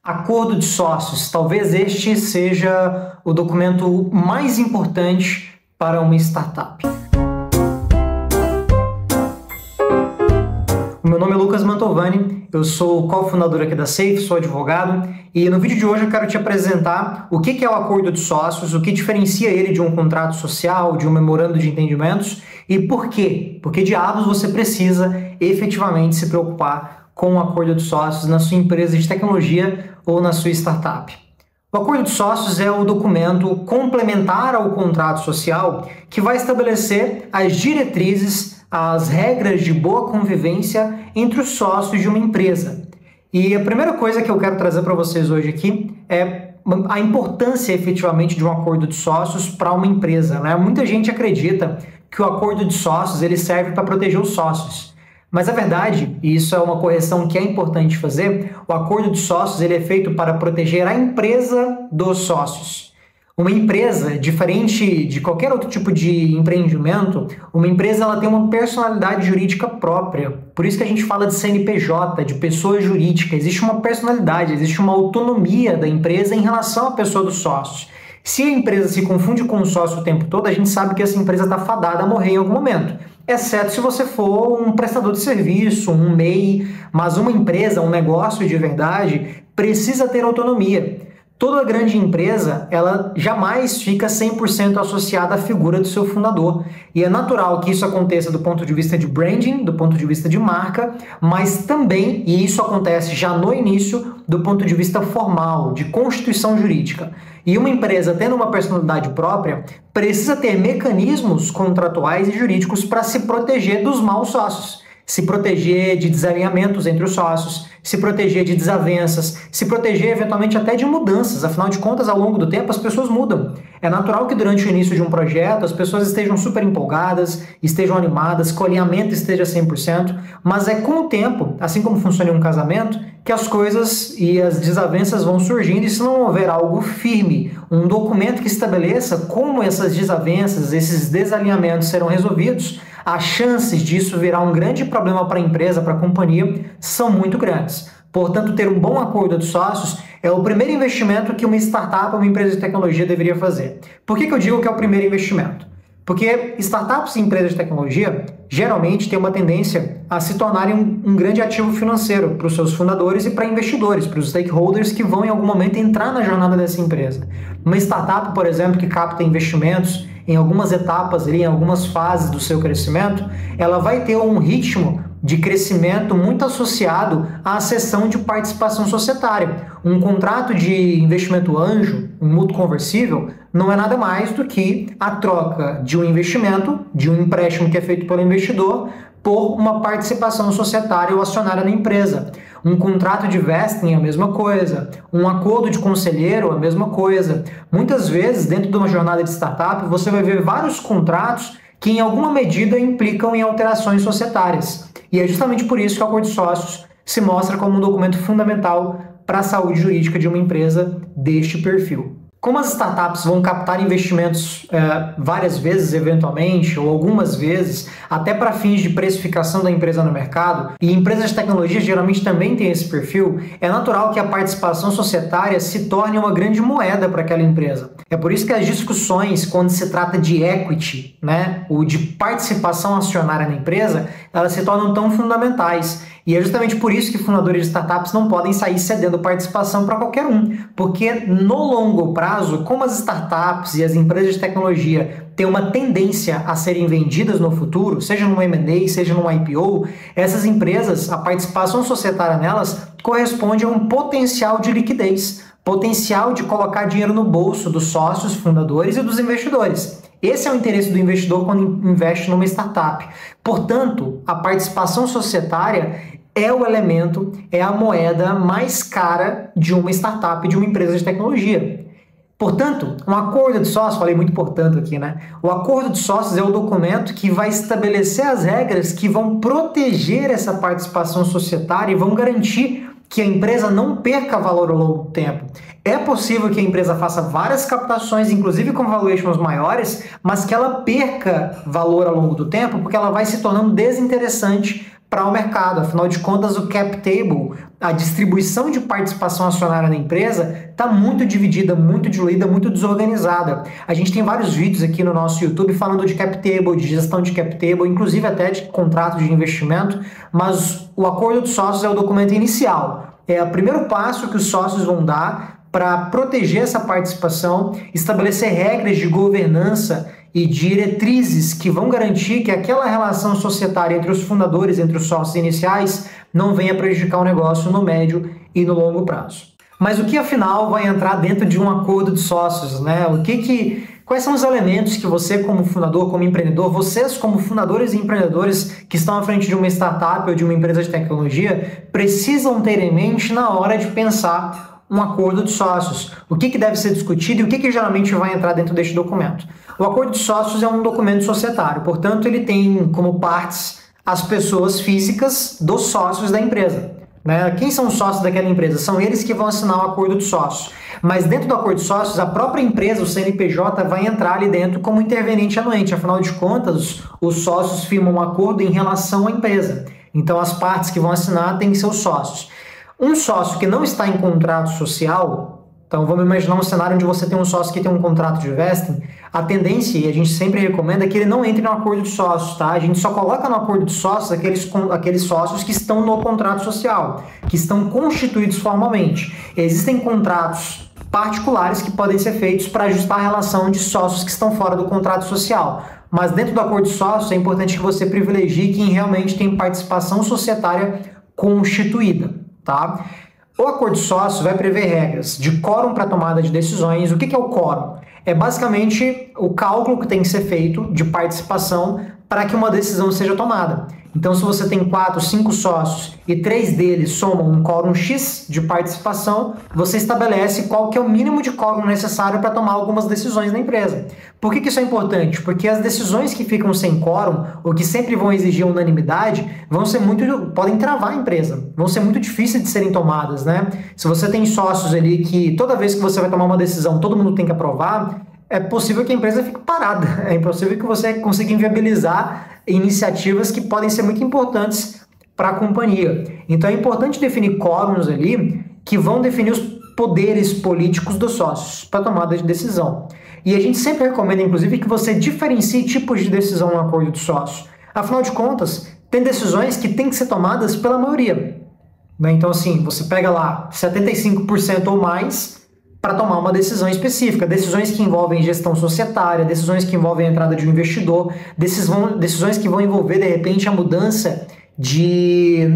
Acordo de sócios. Talvez este seja o documento mais importante para uma startup. O meu nome é Lucas Mantovani, eu sou o cofundador aqui da Safe, sou advogado, e no vídeo de hoje eu quero te apresentar o que é o acordo de sócios, o que diferencia ele de um contrato social, de um memorando de entendimentos e por quê? Por que diabos você precisa efetivamente se preocupar com o acordo de sócios na sua empresa de tecnologia ou na sua startup. O acordo de sócios é o documento complementar ao contrato social que vai estabelecer as diretrizes, as regras de boa convivência entre os sócios de uma empresa. E a primeira coisa que eu quero trazer para vocês hoje aqui é a importância efetivamente de um acordo de sócios para uma empresa, né? Muita gente acredita que o acordo de sócios ele serve para proteger os sócios. Mas a verdade, e isso é uma correção que é importante fazer, o acordo de sócios ele é feito para proteger a empresa dos sócios. Uma empresa, diferente de qualquer outro tipo de empreendimento, uma empresa ela tem uma personalidade jurídica própria. Por isso que a gente fala de CNPJ, de pessoa jurídica. Existe uma personalidade, existe uma autonomia da empresa em relação à pessoa dos sócios. Se a empresa se confunde com o sócio o tempo todo, a gente sabe que essa empresa está fadada a morrer em algum momento. Exceto se você for um prestador de serviço, um MEI, mas uma empresa, um negócio de verdade, precisa ter autonomia. Toda grande empresa, ela jamais fica 100% associada à figura do seu fundador. E é natural que isso aconteça do ponto de vista de branding, do ponto de vista de marca, mas também, e isso acontece já no início, do ponto de vista formal, de constituição jurídica. E uma empresa tendo uma personalidade própria, precisa ter mecanismos contratuais e jurídicos para se proteger dos maus sócios. Se proteger de desalinhamentos entre os sócios, se proteger de desavenças, se proteger eventualmente até de mudanças. Afinal de contas, ao longo do tempo, as pessoas mudam. É natural que durante o início de um projeto as pessoas estejam super empolgadas, estejam animadas, que o alinhamento esteja 100%, mas é com o tempo, assim como funciona em um casamento, que as coisas e as desavenças vão surgindo e se não houver algo firme, um documento que estabeleça como essas desavenças, esses desalinhamentos serão resolvidos, as chances disso virar um grande problema para a empresa, para a companhia, são muito grandes. Portanto, ter um bom acordo de sócios é o primeiro investimento que uma startup ou uma empresa de tecnologia deveria fazer. Por que eu digo que é o primeiro investimento? Porque startups e empresas de tecnologia geralmente têm uma tendência a se tornarem um grande ativo financeiro para os seus fundadores e para investidores, para os stakeholders que vão em algum momento entrar na jornada dessa empresa. Uma startup, por exemplo, que capta investimentos em algumas etapas, em algumas fases do seu crescimento, ela vai ter um ritmo de crescimento muito associado à cessão de participação societária. Um contrato de investimento anjo, um mútuo conversível, não é nada mais do que a troca de um investimento, de um empréstimo que é feito pelo investidor, por uma participação societária ou acionária na empresa. Um contrato de vesting é a mesma coisa, um acordo de conselheiro é a mesma coisa. Muitas vezes, dentro de uma jornada de startup, você vai ver vários contratos que em alguma medida implicam em alterações societárias. E é justamente por isso que o acordo de sócios se mostra como um documento fundamental para a saúde jurídica de uma empresa deste perfil. Como as startups vão captar investimentos várias vezes, eventualmente, ou algumas vezes, até para fins de precificação da empresa no mercado, e empresas de tecnologia geralmente também têm esse perfil, é natural que a participação societária se torne uma grande moeda para aquela empresa. É por isso que as discussões, quando se trata de equity, né, ou de participação acionária na empresa, elas se tornam tão fundamentais. E é justamente por isso que fundadores de startups não podem sair cedendo participação para qualquer um, porque no longo prazo, como as startups e as empresas de tecnologia têm uma tendência a serem vendidas no futuro, seja num M&A, seja num IPO, essas empresas, a participação societária nelas corresponde a um potencial de liquidez, potencial de colocar dinheiro no bolso dos sócios, fundadores e dos investidores. Esse é o interesse do investidor quando investe numa startup. Portanto, a participação societária é o elemento, é a moeda mais cara de uma startup, de uma empresa de tecnologia. Portanto, um acordo de sócios, falei muito portanto aqui, né? O acordo de sócios é o documento que vai estabelecer as regras que vão proteger essa participação societária e vão garantir que a empresa não perca valor ao longo do tempo. É possível que a empresa faça várias captações, inclusive com valuations maiores, mas que ela perca valor ao longo do tempo porque ela vai se tornando desinteressante para o mercado. Afinal de contas, o cap table, a distribuição de participação acionária na empresa, está muito dividida, muito diluída, muito desorganizada. A gente tem vários vídeos aqui no nosso YouTube falando de cap table, de gestão de cap table, inclusive até de contrato de investimento, mas o acordo de sócios é o documento inicial. É o primeiro passo que os sócios vão dar para proteger essa participação, estabelecer regras de governança e diretrizes que vão garantir que aquela relação societária entre os fundadores, entre os sócios iniciais, não venha prejudicar o negócio no médio e no longo prazo. Mas o que afinal vai entrar dentro de um acordo de sócios, né? Quais são os elementos que você como fundador, como empreendedor, vocês como fundadores e empreendedores que estão à frente de uma startup ou de uma empresa de tecnologia precisam ter em mente na hora de pensar um acordo de sócios? O que deve ser discutido e o que geralmente vai entrar dentro deste documento? O acordo de sócios é um documento societário, portanto ele tem como partes as pessoas físicas dos sócios da empresa. Né? Quem são os sócios daquela empresa? São eles que vão assinar o acordo de sócios. Mas dentro do acordo de sócios, a própria empresa, o CNPJ, vai entrar ali dentro como interveniente anuente. Afinal de contas, os sócios firmam um acordo em relação à empresa. Então as partes que vão assinar têm que ser os sócios. Um sócio que não está em contrato social, então vamos imaginar um cenário onde você tem um sócio que tem um contrato de vesting, a tendência, e a gente sempre recomenda, é que ele não entre no acordo de sócios, tá? A gente só coloca no acordo de sócios aqueles sócios que estão no contrato social, que estão constituídos formalmente. Existem contratos particulares que podem ser feitos para ajustar a relação de sócios que estão fora do contrato social. Mas dentro do acordo de sócios é importante que você privilegie quem realmente tem participação societária constituída, tá? O acordo de sócios vai prever regras de quórum para tomada de decisões. O que é o quórum? É basicamente o cálculo que tem que ser feito de participação para que uma decisão seja tomada. Então, se você tem 4, 5 sócios e 3 deles somam um quórum X de participação, você estabelece qual que é o mínimo de quórum necessário para tomar algumas decisões na empresa. Por que isso é importante? Porque as decisões que ficam sem quórum, ou que sempre vão exigir unanimidade, podem travar a empresa, vão ser muito difíceis de serem tomadas, né? Se você tem sócios ali que toda vez que você vai tomar uma decisão, todo mundo tem que aprovar, é possível que a empresa fique parada, é impossível que você consiga inviabilizar iniciativas que podem ser muito importantes para a companhia. Então é importante definir quórums ali que vão definir os poderes políticos dos sócios para tomada de decisão. E a gente sempre recomenda, inclusive, que você diferencie tipos de decisão no acordo de sócios. Afinal de contas, tem decisões que têm que ser tomadas pela maioria. Né? Então, assim, você pega lá 75% ou mais para tomar uma decisão específica, decisões que envolvem gestão societária, decisões que envolvem a entrada de um investidor, decisões que vão envolver, de repente, a mudança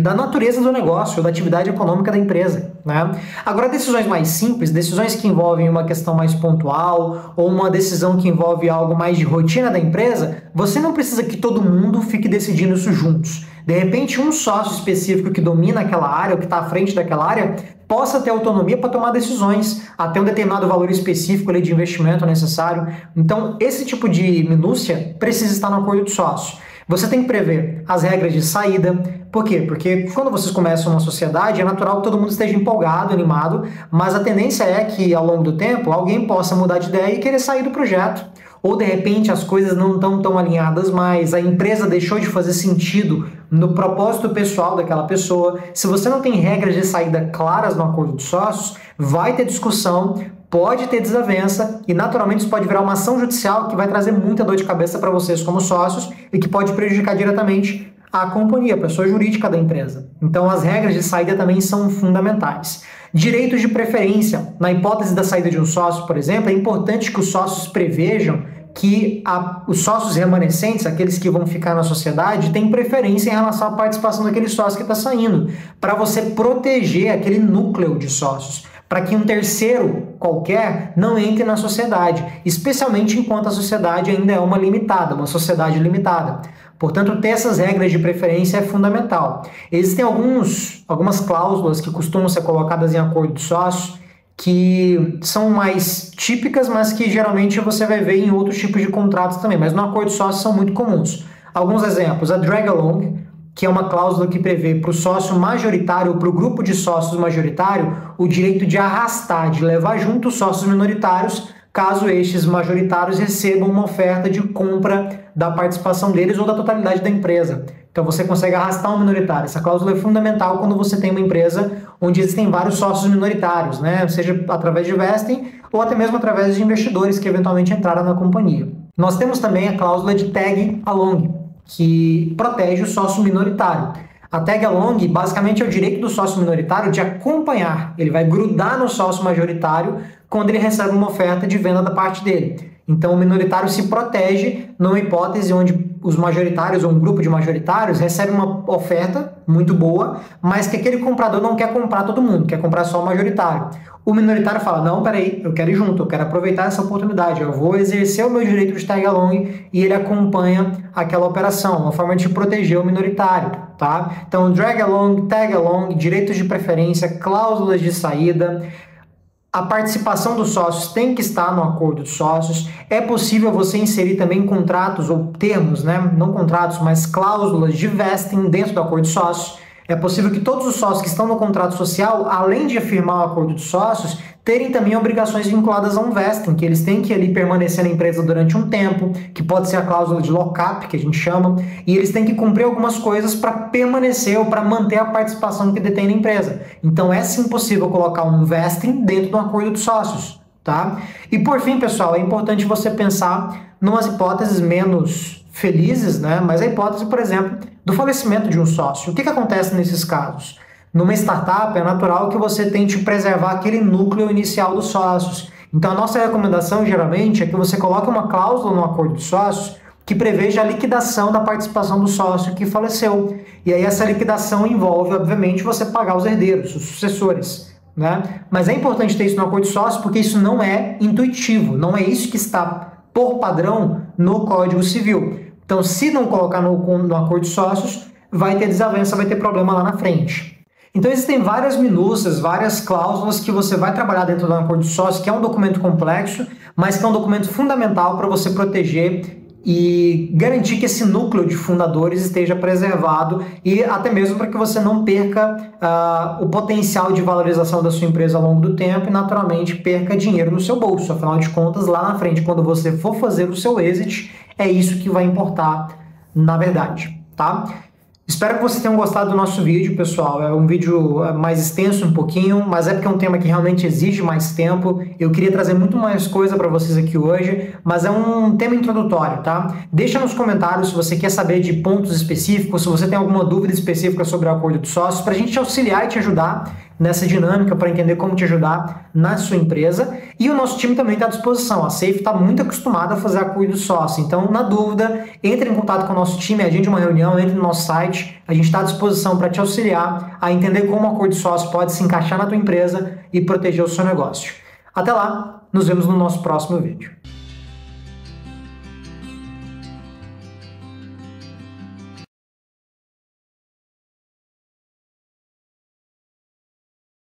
da natureza do negócio, da atividade econômica da empresa. Né? Agora, decisões mais simples, decisões que envolvem uma questão mais pontual ou uma decisão que envolve algo mais de rotina da empresa, você não precisa que todo mundo fique decidindo isso juntos. De repente, um sócio específico que domina aquela área ou que está à frente daquela área possa ter autonomia para tomar decisões até um determinado valor específico ali de investimento necessário. Então, esse tipo de minúcia precisa estar no acordo de sócios. Você tem que prever as regras de saída. Por quê? Porque quando vocês começam uma sociedade, é natural que todo mundo esteja empolgado, animado, mas a tendência é que, ao longo do tempo, alguém possa mudar de ideia e querer sair do projeto. Ou, de repente, as coisas não estão tão alinhadas mais, a empresa deixou de fazer sentido no propósito pessoal daquela pessoa. Se você não tem regras de saída claras no acordo de sócios, vai ter discussão, pode ter desavença e, naturalmente, isso pode virar uma ação judicial que vai trazer muita dor de cabeça para vocês como sócios e que pode prejudicar diretamente a companhia, a pessoa jurídica da empresa. Então, as regras de saída também são fundamentais. Direitos de preferência. Na hipótese da saída de um sócio, por exemplo, é importante que os sócios prevejam que os sócios remanescentes, aqueles que vão ficar na sociedade, têm preferência em relação à participação daquele sócio que está saindo, para você proteger aquele núcleo de sócios, para que um terceiro qualquer não entre na sociedade, especialmente enquanto a sociedade ainda é uma sociedade limitada. Portanto, ter essas regras de preferência é fundamental. Existem algumas cláusulas que costumam ser colocadas em acordo de sócios que são mais típicas, mas que geralmente você vai ver em outros tipos de contratos também, mas no acordo de sócios são muito comuns. Alguns exemplos, a drag along, que é uma cláusula que prevê para o sócio majoritário ou para o grupo de sócios majoritário o direito de arrastar, de levar junto os sócios minoritários caso estes majoritários recebam uma oferta de compra da participação deles ou da totalidade da empresa. Então você consegue arrastar um minoritário. Essa cláusula é fundamental quando você tem uma empresa onde existem vários sócios minoritários, né? Seja através de vesting ou até mesmo através de investidores que eventualmente entraram na companhia. Nós temos também a cláusula de tag along, que protege o sócio minoritário. A tag along basicamente é o direito do sócio minoritário de acompanhar. Ele vai grudar no sócio majoritário quando ele recebe uma oferta de venda da parte dele. Então o minoritário se protege numa hipótese onde os majoritários ou um grupo de majoritários recebe uma oferta muito boa, mas que aquele comprador não quer comprar todo mundo, quer comprar só o majoritário. O minoritário fala, não, peraí, eu quero ir junto, eu quero aproveitar essa oportunidade, eu vou exercer o meu direito de tag along e ele acompanha aquela operação, uma forma de proteger o minoritário, tá? Então, drag along, tag along, direitos de preferência, cláusulas de saída. A participação dos sócios tem que estar no acordo de sócios. É possível você inserir também contratos ou termos, né? Não contratos, mas cláusulas de vesting dentro do acordo de sócios. É possível que todos os sócios que estão no contrato social, além de afirmar o acordo de sócios, terem também obrigações vinculadas a um vesting, que eles têm que ali permanecer na empresa durante um tempo, que pode ser a cláusula de lock-up, que a gente chama, e eles têm que cumprir algumas coisas para permanecer ou para manter a participação que detém na empresa. Então é sim possível colocar um vesting dentro do acordo de sócios, tá? E por fim, pessoal, é importante você pensar numas hipóteses menos felizes, né? Mas a hipótese, por exemplo, do falecimento de um sócio. O que acontece nesses casos? Numa startup é natural que você tente preservar aquele núcleo inicial dos sócios. Então a nossa recomendação geralmente é que você coloque uma cláusula no acordo de sócios que preveja a liquidação da participação do sócio que faleceu. E aí essa liquidação envolve, obviamente, você pagar os herdeiros, os sucessores, né? Mas é importante ter isso no acordo de sócios porque isso não é intuitivo, não é isso que está por padrão no Código Civil. Então, se não colocar no acordo de sócios, vai ter desavença, vai ter problema lá na frente. Então, existem várias minúcias, várias cláusulas que você vai trabalhar dentro do acordo de sócios, que é um documento complexo, mas que é um documento fundamental para você proteger e garantir que esse núcleo de fundadores esteja preservado e até mesmo para que você não perca o potencial de valorização da sua empresa ao longo do tempo e, naturalmente, perca dinheiro no seu bolso. Afinal de contas, lá na frente, quando você for fazer o seu exit, é isso que vai importar na verdade, tá? Espero que vocês tenham gostado do nosso vídeo, pessoal. É um vídeo mais extenso um pouquinho, mas é porque é um tema que realmente exige mais tempo. Eu queria trazer muito mais coisa para vocês aqui hoje, mas é um tema introdutório, tá? Deixa nos comentários se você quer saber de pontos específicos, se você tem alguma dúvida específica sobre o acordo de sócios, para a gente te auxiliar e te ajudar nessa dinâmica para entender como te ajudar na sua empresa. E o nosso time também está à disposição. A Safe está muito acostumada a fazer acordo de sócio. Então, na dúvida, entre em contato com o nosso time, agende uma reunião, entre no nosso site. A gente está à disposição para te auxiliar a entender como o acordo de sócio pode se encaixar na tua empresa e proteger o seu negócio. Até lá, nos vemos no nosso próximo vídeo.